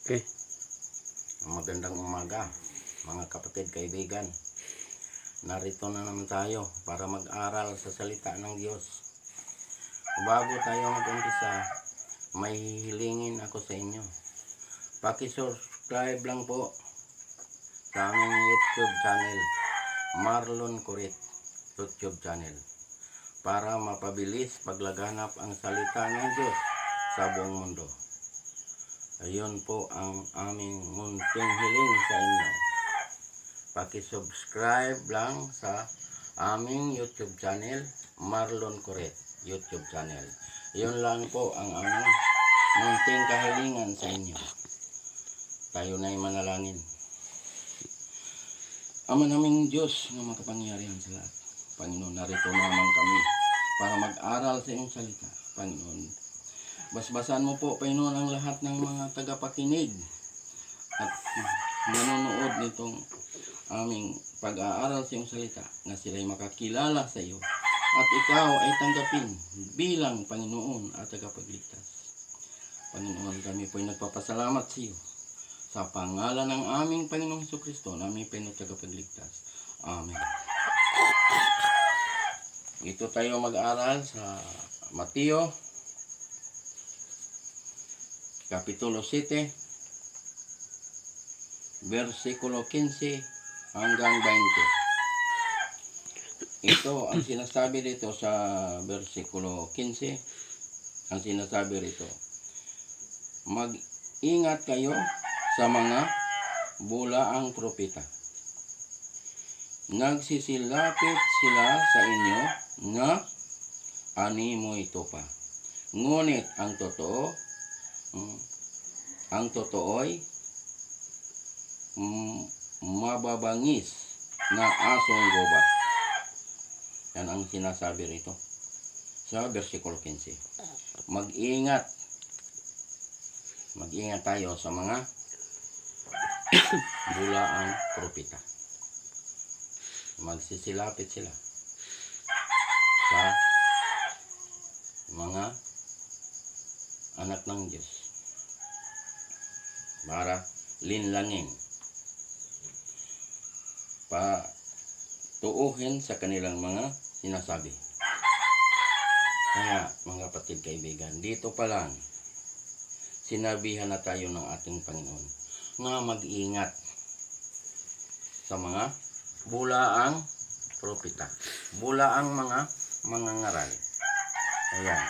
Okay. Magandang umaga, mga kapatid, kaibigan. Narito na naman tayo para mag-aral sa salita ng Diyos. Bago tayo mag-umpisa, may hihilingin ako sa inyo. Paki-subscribe lang po sa aming YouTube channel, Marlon Kurit YouTube channel, para mapabilis paglaganap ang salita ng Diyos sa buong mundo. Ayun po ang aming munting hiling sa inyo. Paki-subscribe lang sa aming YouTube channel, Marlon Kurit YouTube channel. Yun lang po ang aming munting kahilingan sa inyo. Tayo na'y manalangin. Ama naming Diyos na makapangyarihan sa lahat. Panginoon, narito naman kami para mag-aral sa iyong salita. Panginoon, basbasan mo po, Panginoon, ang lahat ng mga tagapakinig at nanonood nitong aming pag-aaral sa iyong salita, na sila'y makakilala sa iyo at ikaw ay tanggapin bilang Panginoon at tagapagligtas. Panginoon, kami po'y nagpapasalamat sa iyo sa pangalan ng aming Panginoong Jesucristo, na aming tagapagligtas. Amen. Ito tayo mag-aral sa Mateo Kapitulo 7, versikulo 15 hanggang 20. Ito ang sinasabi dito sa versikulo 15. Ang sinasabi rito, mag-ingat kayo sa mga bulaang propeta. Nagsisilapit sila sa inyo na animoy tupa. Ngunit ang totoo'y mababangis na asong gubat. Yan ang sinasabi rito sa versikulo 15. Mag-ingat tayo sa mga bulaang propeta. Magsisilapit sila sa mga anak ng Diyos para linlangin, patuuhin sa kanilang mga sinasabi. Kaya mga kapatid, kaibigan, dito pa lang sinabihan na tayo ng ating Panginoon na mag-ingat sa mga bulaang propeta, bulaang mga mangangaral. Ayan,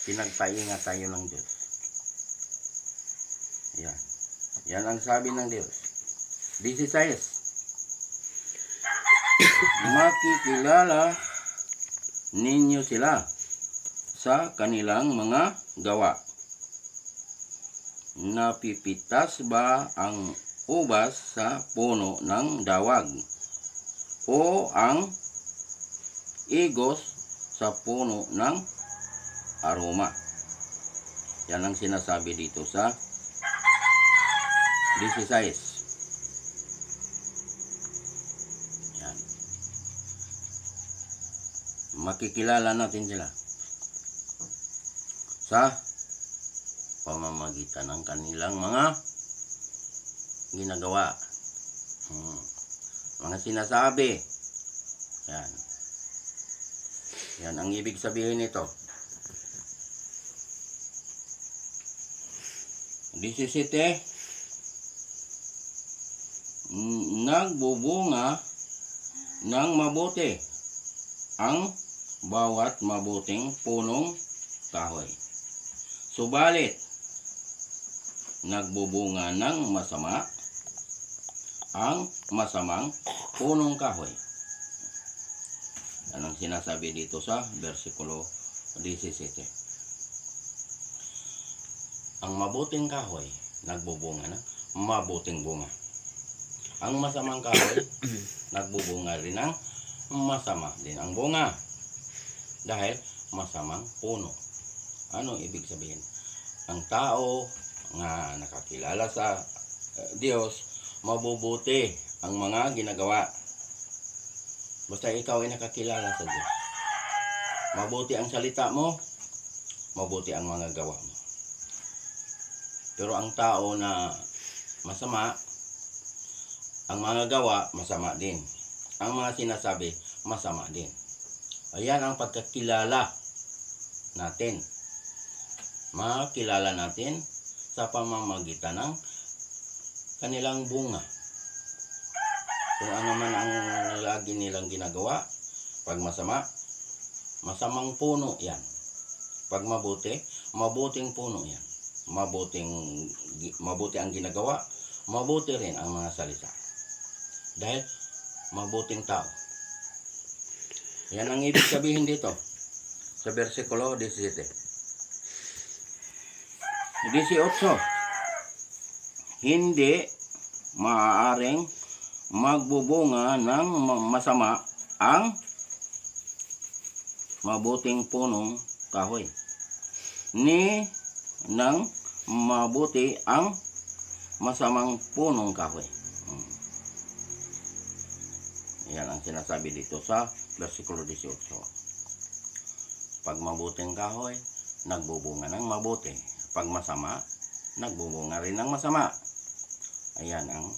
pinagpaingat tayo ng Diyos. Ayan, yan ang sabi ng Diyos. 16, makikilala ninyo sila sa kanilang mga gawa. Napipitas ba ang ubas sa puno ng dawag, o ang igos sa puno ng aroma? Yan ang sinasabi dito sa 16. Yan. Makikilala natin sila sa pamamagitan ng kanilang mga ginagawa, mga sinasabi. Yan. Yan ang ibig sabihin nito. 17, nagbubunga ng mabuti ang bawat mabuting punong kahoy, subalit nagbubunga ng masama ang masamang punong kahoy. Yan ang sinasabi dito sa versikulo 17. Ang mabuting kahoy nagbubunga ng mabuting bunga. Ang masamang kahoy nagbubunga rin ng masama din ang bunga, dahil masamang puno. Ano ibig sabihin? Ang tao nga nakakilala sa Diyos, mabubuti ang mga ginagawa. Basta ikaw ay nakakilala sa Diyos, mabuti ang salita mo, mabuti ang mga gawa mo. Pero ang tao na masama, ang mga gawa, masama din. Ang mga sinasabi, masama din. Ayan ang pagkakilala natin. Makilala natin sa pamamagitan ng kanilang bunga. Kung ano man ang lagi nilang ginagawa, pag masama, masamang puno yan. Pag mabuti, mabuting puno yan. Mabuti ang ginagawa, mabuti rin ang mga salita. Dahil mabuting tao. Yan ang ibig sabihin dito sa versikulo 17. 18. Hindi maaaring magbubunga ng masama ang mabuting punong kahoy, ni ng mabuti ang masamang punong kahoy. Yan ang sinasabi dito sa versikulo 18. Pag mabuting kahoy, nagbubunga ng mabuti. Pag masama, nagbubunga rin ng masama. Ayan ang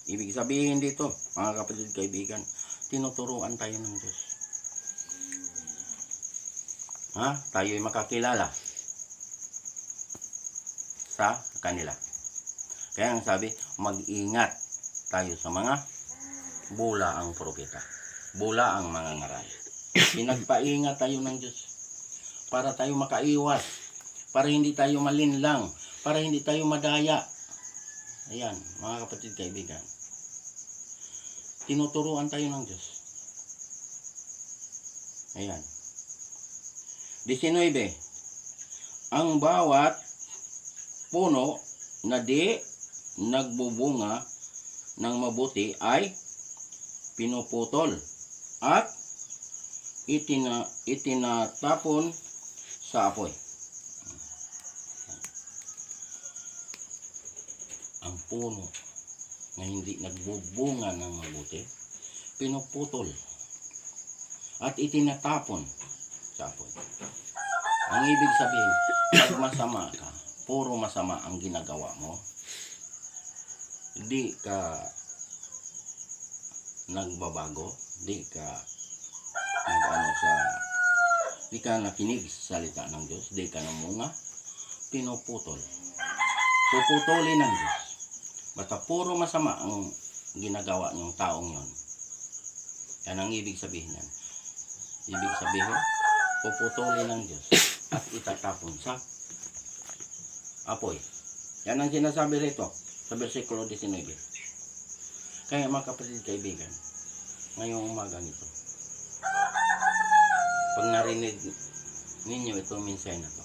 ibig sabihin dito, mga kapatid kaibigan. Tinuturuan tayo ng Diyos. Tayo'y makakilala sa kanila. Kaya ang sabi, mag-ingat tayo sa mga bula ang propeta, bula ang mga ngaral. Pinagpaingat tayo ng Diyos para tayo makaiwas, para hindi tayo malinlang, para hindi tayo madaya. Ayan, mga kapatid kaibigan, tinuturuan tayo ng Diyos. Ayan. 19. Ang bawat puno na di nagbubunga ng mabuti ay pinuputol at itinatapon sa apoy. Ang puno na hindi nagbubunga ng mabuti, pinuputol at itinatapon sa apoy. Ang ibig sabihin, pag masama ka, puro masama ang ginagawa mo, di ka nagbabago, di ka nakinig sa salita ng Diyos, di ka namunga, pinuputol. Puputulin ng Diyos. Basta puro masama ang ginagawa ng taong yon. Yan ang ibig sabihin yan. Ibig sabihin, puputulin ng Diyos at itatapon sa apoy. Yan ang sinasabi rito sa versikulo 19. Kaya mga kapatid kaibigan, ngayong umaga nito, pag narinig ninyo itong mensahe na to,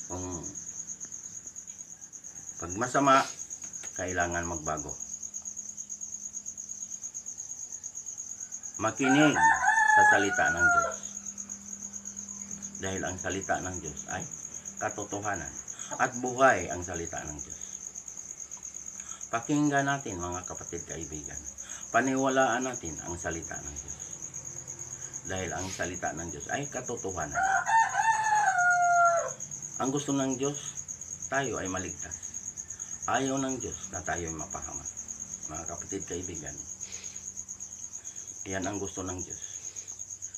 kung pag masama, kailangan magbago. Makinig sa salita ng Diyos. Dahil ang salita ng Diyos ay katotohanan at buhay ang salita ng Diyos. Pakinggan natin mga kapatid kaibigan. Paniwalaan natin ang salita ng Diyos. Dahil ang salita ng Diyos ay katotohanan. Ang gusto ng Diyos, tayo ay maligtas. Ayaw ng Diyos na tayo ay mapahamak. Mga kapatid kaibigan, yan ang gusto ng Diyos.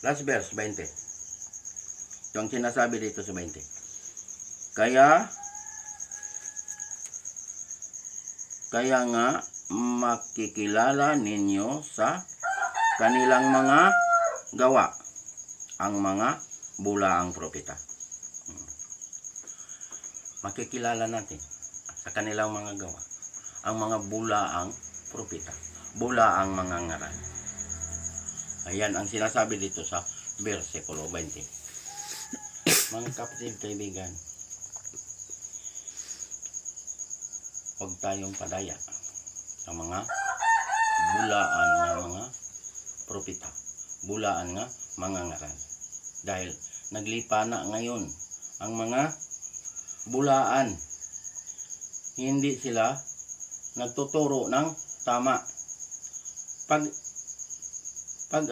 Last verse, 20. Ito ang sinasabi dito sa 20. Kaya nga makikilala ninyo sa kanilang mga gawa ang mga bulaang propeta. Makikilala natin sa kanilang mga gawa ang mga bulaang propeta, bulaang mga ngaral. Ayan ang sinasabi dito sa versikulo 20. Mga kapatid kaibigan, huwag tayong padaya sa mga bulaan ng mga propeta, bulaan nga mga ngaral. Dahil naglipa na ngayon ang mga bulaan. Hindi sila nagtuturo ng tama. Pag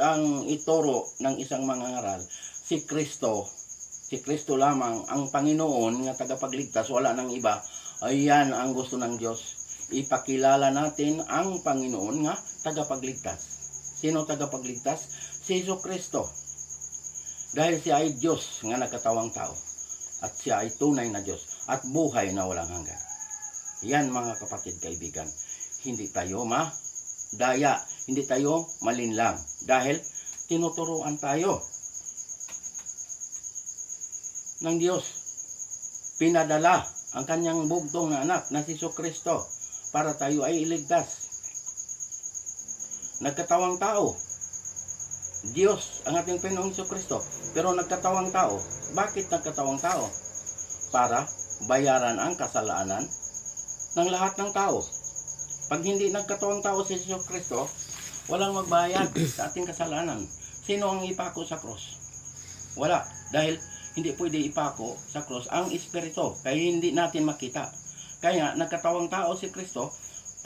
ang ituro ng isang mga ngaral, si Kristo, Si Kristo lamang ang Panginoon nga tagapagligtas, wala nang iba. Ayan ang gusto ng Diyos. Ipakilala natin ang Panginoon nga tagapagligtas. Sino tagapagligtas? Si Jesucristo. Dahil siya ay Diyos nga nagkatawang tao. At siya ay tunay na Diyos. At buhay na walang hanggan. Yan mga kapatid kaibigan. Hindi tayo madaya. Hindi tayo malinlang. Dahil tinuturuan tayo ng Diyos. Pinadala ang kanyang bugtong na anak na si Jesucristo para tayo ay iligtas. Nagkatawang tao. Diyos ang ating Panginoong Jesucristo. Pero nagkatawang tao. Bakit nagkatawang tao? Para bayaran ang kasalanan ng lahat ng tao. Pag hindi nagkatawang tao si Jesucristo, walang magbayad sa ating kasalanan. Sino ang ipako sa cross? Wala. Dahil hindi pwede ipako sa cross ang Espiritu. Kaya hindi natin makita. Kaya nagkatawang tao si Kristo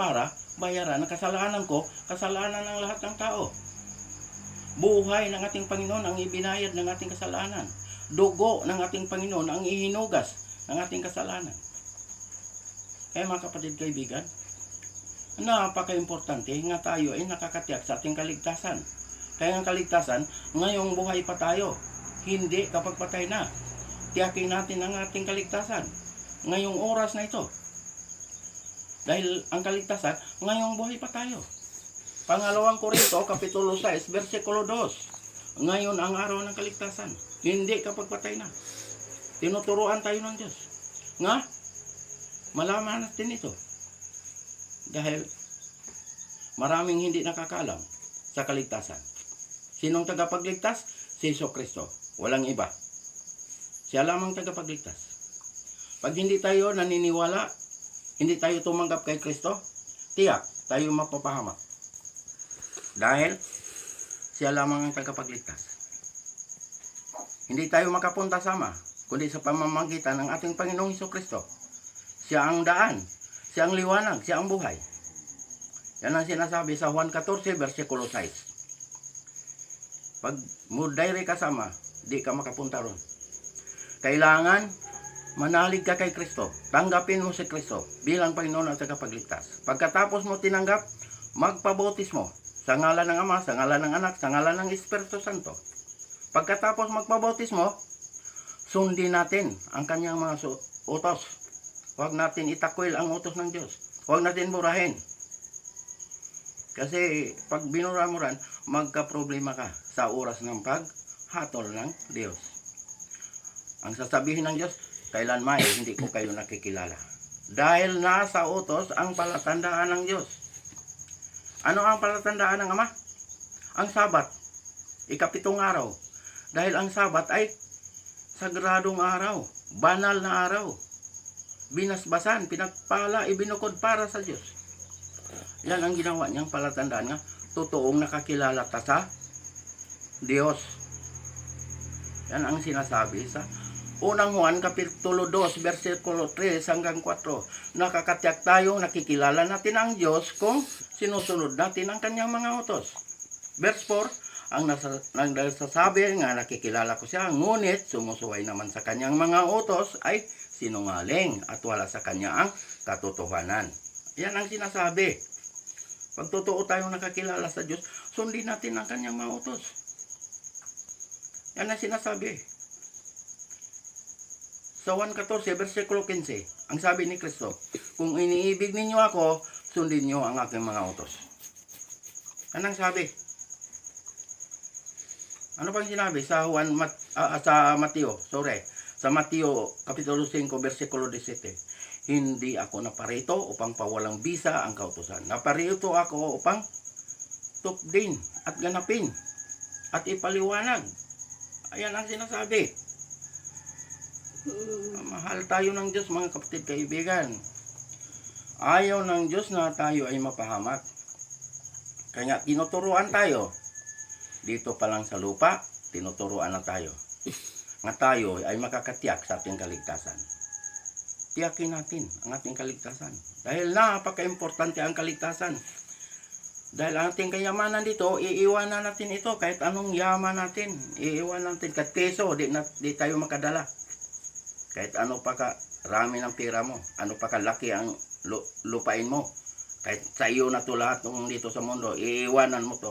para bayaran ang kasalanan ko, kasalanan ng lahat ng tao. Buhay ng ating Panginoon ang ibinayad ng ating kasalanan. Dugo ng ating Panginoon ang ihinugas ng ating kasalanan. Kaya mga kapatid kaibigan, napaka-importante nga tayo ay nakakatiyak sa ating kaligtasan. Kaya ang kaligtasan, ngayong buhay pa tayo. Hindi kapag patay na. Tiyakin natin ang ating kaligtasan ngayong oras na ito. Dahil ang kaligtasan, ngayong buhay pa tayo. Pangalawang Korinto, Kapitulo 6, versikulo 2. Ngayon ang araw ng kaligtasan. Hindi kapag patay na. Tinuturuan tayo ng Diyos. Nga, malaman natin ito. Dahil maraming hindi nakakaalam sa kaligtasan. Sinong tagapagligtas? Si Jesucristo. Walang iba. Siya lamang tagapagligtas. Pag hindi tayo naniniwala, hindi tayo tumanggap kay Kristo, tiyak tayo mapapahamak. Dahil siya lamang ang tagapagligtas. Hindi tayo makapunta sama, kundi sa pamamagitan ng ating Panginoong Jesucristo. Siya ang daan, siya ang liwanag, siya ang buhay. Yan ang sinasabi sa Juan 14, versikulo 6. Pag mudayre kasama, di ka makapunta ron. Kailangan manalig ka kay Kristo. Tanggapin mo si Kristo bilang Panginoon at tagapagligtas. Pagkatapos mo tinanggap, magpabautismo sa ngalan ng Ama, sa ngalan ng Anak, sa ngalan ng Espiritu Santo. Pagkatapos magpabautismo, sundin natin ang kanyang mga utos. Huwag natin itakwil ang utos ng Diyos. Huwag natin burahin. Kasi pag binura mo ran, magka-problema ka sa oras ng paghatol ng Diyos. Ang sasabihin ng Diyos, kailanman hindi ko kayo nakikilala. Dahil nasa utos ang palatandaan ng Diyos. Ano ang palatandaan ng Ama? Ang Sabat, ikapitong araw. Dahil ang Sabat ay sagradong araw, banal na araw. Binasbasan, pinagpala, ibinukod para sa Diyos. Yan ang ginawa niyang palatandaan nga, totoong nakakilala ta sa Diyos. Yan ang sinasabi sa Unang Juan, Kapitulo 2, versikulo 3 hanggang 4. Nakakatiyak tayo, nakikilala natin ang Diyos kung sinusunod natin ang kanyang mga utos. Verse 4, ang nagsasabi nga nakikilala ko siya, ngunit sumusuway naman sa kanyang mga utos ay sinungaling at wala sa kanya ang katotohanan. Yan ang sinasabi. Pag totoo tayong nakakilala sa Diyos, sundin natin ang kanyang mga utos. Yan ang sinasabi. Sa 1:14, versikulo 15, ang sabi ni Kristo, kung iniibig ninyo ako, sundin nyo ang aking mga utos. Anong sabi? Ano pang sinabi sa Mateo? Sa Mateo, Kapitulo 5, versikulo 17. Hindi ako naparito upang pawalang bisa ang kautusan. Naparito ako upang tupdin at ganapin at ipaliwanag. Ayan ang sinasabi. Mahal tayo ng Diyos, mga kapatid kaibigan. Ayaw ng Diyos na tayo ay mapahamak. Kaya tinuturuan tayo. Dito pa lang sa lupa, tinuturuan na tayo. Nga tayo ay makakatiyak sa ating kaligtasan. Tiyakin natin ang ating kaligtasan. Dahil napaka-importante ang kaligtasan. Dahil ang ating kayamanan dito, iiwanan natin ito. Kahit anong yaman natin, iiwanan natin. Kahit peso, di tayo makadala. Kahit ano pa ka rami ng pera mo, ano pa kalaki ang lupain mo. Kahit sa iyo na to lahat ng dito sa mundo, iiwanan mo to.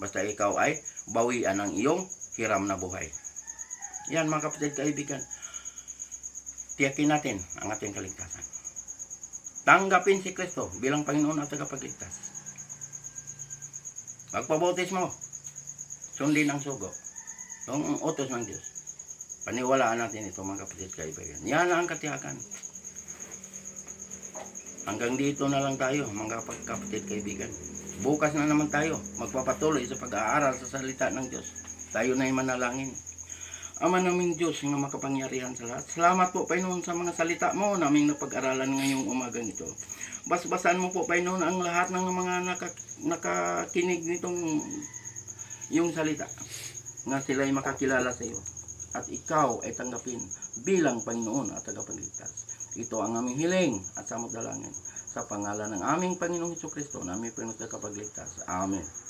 Basta ikaw ay bawian ng iyong hiram na buhay. Yan mga kapatid, kaibigan. Tiyakin natin ang ating kaligtasan. Tanggapin si Kristo bilang Panginoon at tagapagligtas. Magpabautismo. Sundin ang sugo. Yung utos ng Diyos. Paniwalaan natin ito mga kapatid kaibigan. Yan ang katiyakan. Hanggang dito na lang tayo mga kapatid kaibigan. Bukas na naman tayo magpapatuloy sa pag-aaral sa salita ng Diyos. Tayo na ay manalangin. Ama naming Diyos na makapangyarihan sa lahat. Salamat po Panginoon sa mga salita mo naming napag-aralan ngayong umagang ito. Basbasan mo po Panginoon ang lahat ng mga nakakinig nitong yung salita na sila ay makakilala sa iyo at ikaw ay tanggapin bilang Panginoon at tagapagligtas. Ito ang aming hiling at samot dalangin sa pangalan ng aming Panginoong Hesukristo na aming tagapagligtas. Amen.